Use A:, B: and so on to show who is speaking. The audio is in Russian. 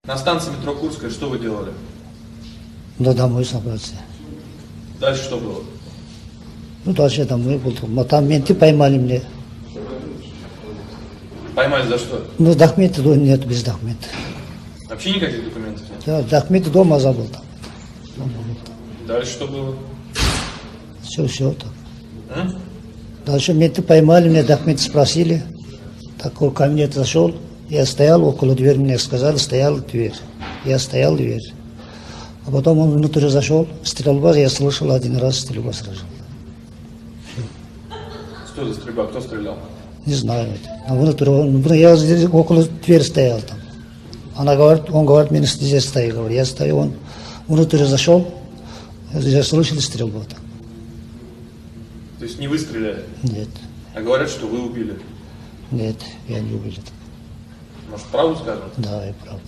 A: На станции метро Курская что вы делали?
B: Да домой собраться.
A: Дальше что было?
B: Ну, дальше я домой был. А там менты поймали меня.
A: Поймали за что?
B: Ну, документа нет, без документа.
A: Вообще никаких документов нет?
B: Да, документы дома забыл там.
A: Дальше что было?
B: Все так. Дальше менты поймали меня, документы спросили. Такой кабинет зашел. Я стоял около двери, мне сказали, стоял дверь. Я стоял дверь. А потом он внутрь зашел, стрельба, я слышал один раз стрельба сразу.
A: Что за стрельба? Кто стрелял?
B: Не знаю. А внутрь, я здесь около двери стоял там. Он говорит, меня здесь стоит, говорит, я стою, он внутрь зашел, я слышал стрельбу там.
A: То есть не вы стреляли?
B: Нет,
A: А говорят, что вы убили.
B: нет, я не убил.
A: Может, правду скажем?
B: Да, и правда.